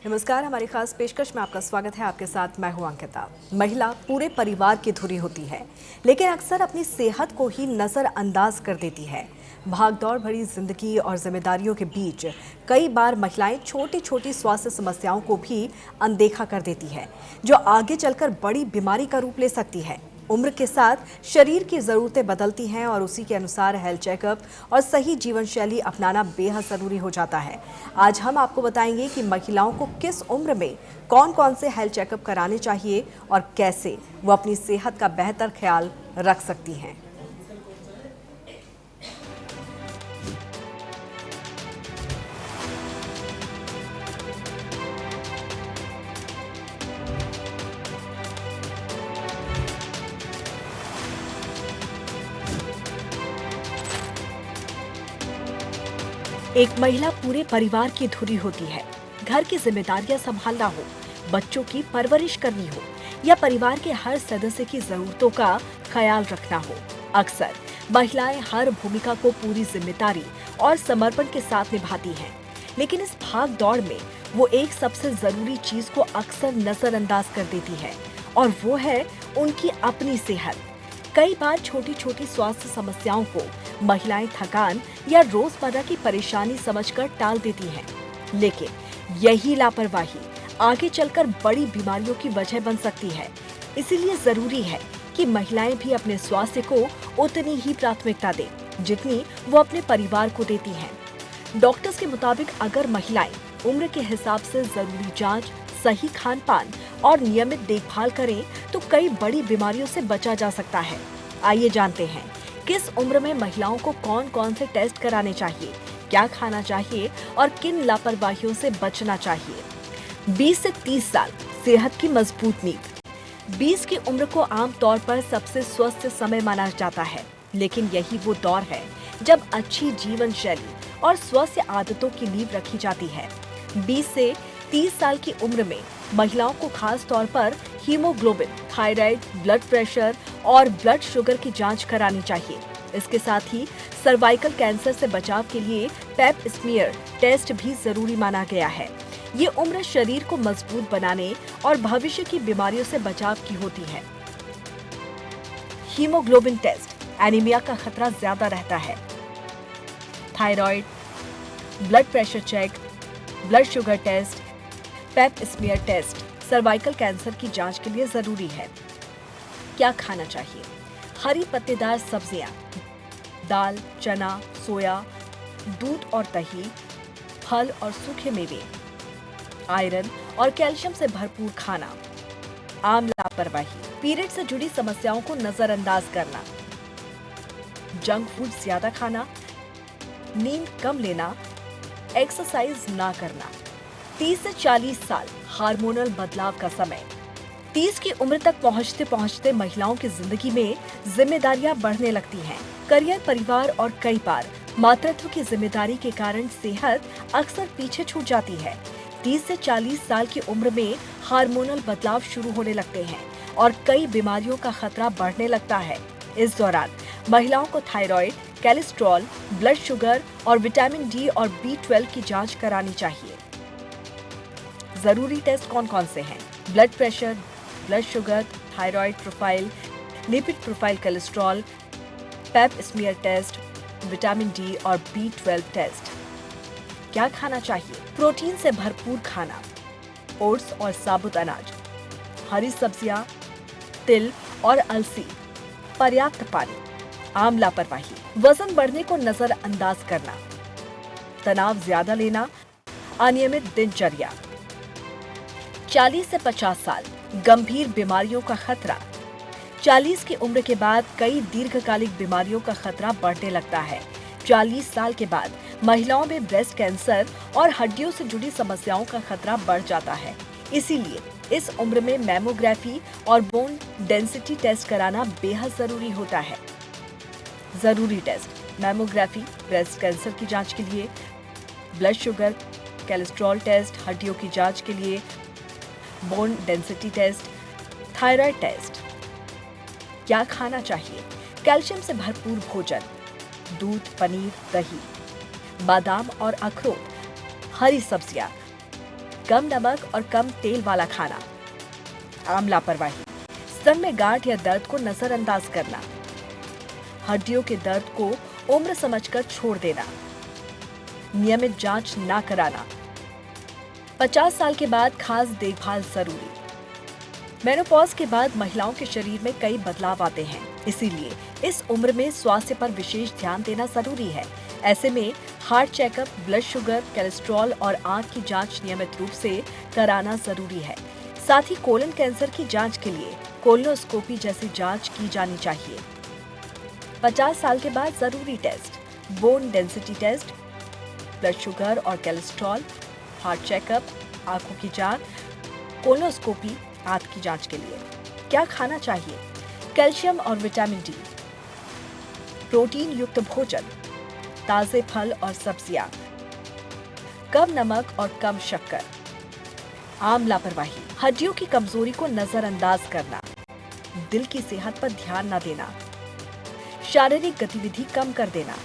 नमस्कार, हमारी खास पेशकश में आपका स्वागत है। आपके साथ मैं हूं अंकिता। महिला पूरे परिवार की धुरी होती है, लेकिन अक्सर अपनी सेहत को ही नजरअंदाज कर देती है। भागदौड़ भरी जिंदगी और जिम्मेदारियों के बीच कई बार महिलाएं छोटी छोटी स्वास्थ्य समस्याओं को भी अनदेखा कर देती है, जो आगे चलकर बड़ी बीमारी का रूप ले सकती है। उम्र के साथ शरीर की ज़रूरतें बदलती हैं और उसी के अनुसार हेल्थ चेकअप और सही जीवन शैली अपनाना बेहद ज़रूरी हो जाता है। आज हम आपको बताएंगे कि महिलाओं को किस उम्र में कौन कौन से हेल्थ चेकअप कराने चाहिए और कैसे वो अपनी सेहत का बेहतर ख्याल रख सकती हैं। एक महिला पूरे परिवार की धुरी होती है। घर की जिम्मेदारियां संभालना हो, बच्चों की परवरिश करनी हो या परिवार के हर सदस्य की जरूरतों का ख्याल रखना हो। अक्सर महिलाएं हर भूमिका को पूरी जिम्मेदारी और समर्पण के साथ निभाती हैं, लेकिन इस भाग दौड़ में वो एक सबसे जरूरी चीज को अक्सर नजरअंदाज कर देती है, और वो है उनकी अपनी सेहत। कई बार छोटी छोटी स्वास्थ्य समस्याओं को महिलाएं थकान या रोजमर्रा की परेशानी समझकर टाल देती हैं, लेकिन यही लापरवाही आगे चलकर बड़ी बीमारियों की वजह बन सकती है। इसीलिए जरूरी है कि महिलाएं भी अपने स्वास्थ्य को उतनी ही प्राथमिकता दें जितनी वो अपने परिवार को देती हैं। डॉक्टर्स के मुताबिक अगर महिलाएं उम्र के हिसाब से जरूरी जांच, सही खान पान और नियमित देखभाल करें तो कई बड़ी बीमारियों से बचा जा सकता है। आइए जानते हैं किस उम्र में महिलाओं को कौन कौन से टेस्ट कराने चाहिए, क्या खाना चाहिए और किन लापरवाहियों से बचना चाहिए। 20 से 30 साल सेहत की मजबूत नींव। 20 की उम्र को आमतौर पर सबसे स्वस्थ समय माना जाता है, लेकिन यही वो दौर है जब अच्छी जीवन शैली और स्वस्थ आदतों की नींव रखी जाती है। 20 से 30 साल की उम्र में महिलाओं को खास तौर पर हीमोग्लोबिन, थायराइड, ब्लड प्रेशर और ब्लड शुगर की जांच करानी चाहिए। इसके साथ ही सर्वाइकल कैंसर से बचाव के लिए पेप स्मीयर टेस्ट भी जरूरी माना गया है। ये उम्र शरीर को मजबूत बनाने और भविष्य की बीमारियों से बचाव की होती है। हीमोग्लोबिन टेस्ट, एनीमिया का खतरा ज्यादा रहता है। Thyroid, blood pressure check, blood sugar test, Pap smear test cervical cancer की जांच के लिए जरूरी है। क्या खाना चाहिए? हरी पत्तेदार सब्जियां, दाल, चना, सोया, दूध और दही, फल और सूखे मेवे, आयरन और कैल्शियम से भरपूर खाना। आम लापरवाही, पीरियड से जुड़ी समस्याओं को नजरअंदाज करना, जंक फूड ज्यादा खाना, नींद कम लेना, एक्सरसाइज ना करना। 30 से 40 साल हार्मोनल बदलाव का समय। 30 की उम्र तक पहुंचते पहुंचते महिलाओं की जिंदगी में जिम्मेदारियां बढ़ने लगती हैं। करियर, परिवार और कई बार मातृत्व की जिम्मेदारी के कारण सेहत अक्सर पीछे छूट जाती है। 30 से 40 साल की उम्र में हार्मोनल बदलाव शुरू होने लगते हैं और कई बीमारियों का खतरा बढ़ने लगता है। इस दौरान महिलाओं को थायराइड, कोलेस्ट्रॉल, ब्लड शुगर और विटामिन डी और B12 की जांच करानी चाहिए। जरूरी टेस्ट कौन कौन से हैं? Blood pressure, blood sugar, thyroid profile, lipid profile, cholesterol, Pap smear test, vitamin D और B12 टेस्ट। क्या खाना चाहिए? प्रोटीन से भरपूर खाना, ओट्स और साबुत अनाज, हरी सब्जियां, तिल और अलसी, पर्याप्त पानी। आम लापरवाही, वजन बढ़ने को नजरअंदाज करना, तनाव ज्यादा लेना, अनियमित दिनचर्या। 40 से 50 साल गंभीर बीमारियों का खतरा। 40 की उम्र के बाद कई दीर्घकालिक बीमारियों का खतरा बढ़ने लगता है। 40 साल के बाद महिलाओं में ब्रेस्ट कैंसर और हड्डियों से जुड़ी समस्याओं का खतरा बढ़ जाता है। इसीलिए इस उम्र में मैमोग्राफी और बोन डेंसिटी टेस्ट कराना बेहद जरूरी होता है। जरूरी टेस्ट: मैमोग्राफी ब्रेस्ट कैंसर की जांच के लिए, ब्लड शुगर, कोलेस्ट्रॉल टेस्ट हड्डियों की जांच के लिए, bone density test, thyroid test. क्या खाना चाहिए? कैल्शियम से भरपूर भोजन, दूध, पनीर, दही, बादाम और अखरोट, हरी सब्जियां, कम नमक और कम तेल वाला खाना, आम लापरवाही, स्तन में गांठ या दर्द को नजरअंदाज करना, हड्डियों के दर्द को उम्र समझकर छोड़ देना, नियमित जांच ना कराना, 50 साल के बाद खास देखभाल जरूरी। मेनोपॉज के बाद महिलाओं के शरीर में कई बदलाव आते हैं, इसीलिए इस उम्र में स्वास्थ्य पर विशेष ध्यान देना जरूरी है। ऐसे में heart checkup, blood sugar, cholesterol और आंख की जांच नियमित रूप से कराना जरूरी है। साथ ही कोलन कैंसर की जांच के लिए कोलोनोस्कोपी जैसी जांच की जानी चाहिए। 50 साल के बाद जरूरी test, bone density test, blood sugar और कोलेस्ट्रॉल, हार्ट चेकअप, आंखों की जांच, कोलोनोस्कोपी आंत की जांच के लिए। क्या खाना चाहिए? कैल्शियम और विटामिन डी, प्रोटीन युक्त भोजन, ताजे फल और सब्जियां, कम नमक और कम शक्कर। आम लापरवाही, हड्डियों की कमजोरी को नजरअंदाज करना, दिल की सेहत पर ध्यान न देना, शारीरिक गतिविधि कम कर देना।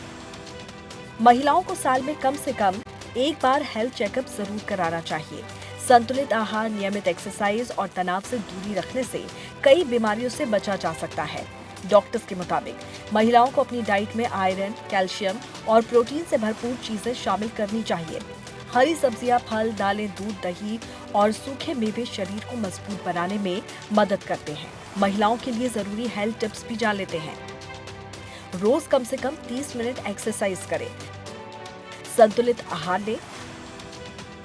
महिलाओं को साल में कम से कम एक बार हेल्थ चेकअप जरूर कराना चाहिए। संतुलित आहार, नियमित एक्सरसाइज और तनाव से दूरी रखने से कई बीमारियों से बचा जा सकता है। डॉक्टर्स के मुताबिक महिलाओं को अपनी डाइट में आयरन, कैल्शियम और प्रोटीन से भरपूर चीजें शामिल करनी चाहिए। हरी सब्जियां, फल, दालें, दूध, दही और सूखे मेवे शरीर को मजबूत बनाने में मदद करते हैं। महिलाओं के लिए जरूरी हेल्थ टिप्स भी जान लेते हैं। रोज कम से कम 30 मिनट एक्सरसाइज करें, संतुलित आहार लें,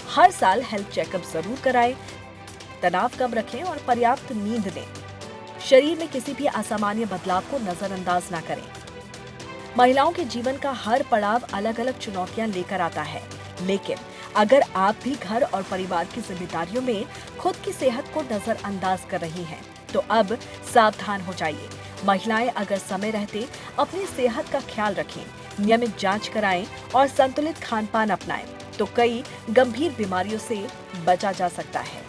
हर साल हेल्थ चेकअप जरूर कराएं, तनाव कम रखें और पर्याप्त नींद लें। शरीर में किसी भी असामान्य बदलाव को नजरअंदाज ना करें। महिलाओं के जीवन का हर पड़ाव अलग अलग चुनौतियां लेकर आता है, लेकिन अगर आप भी घर और परिवार की जिम्मेदारियों में खुद की सेहत को नजरअंदाज कर रही हैं, तो अब सावधान हो जाइए। महिलाएं अगर समय रहते अपनी सेहत का ख्याल रखें, नियमित जांच कराएं और संतुलित खान पान अपनाएं, तो कई गंभीर बीमारियों से बचा जा सकता है।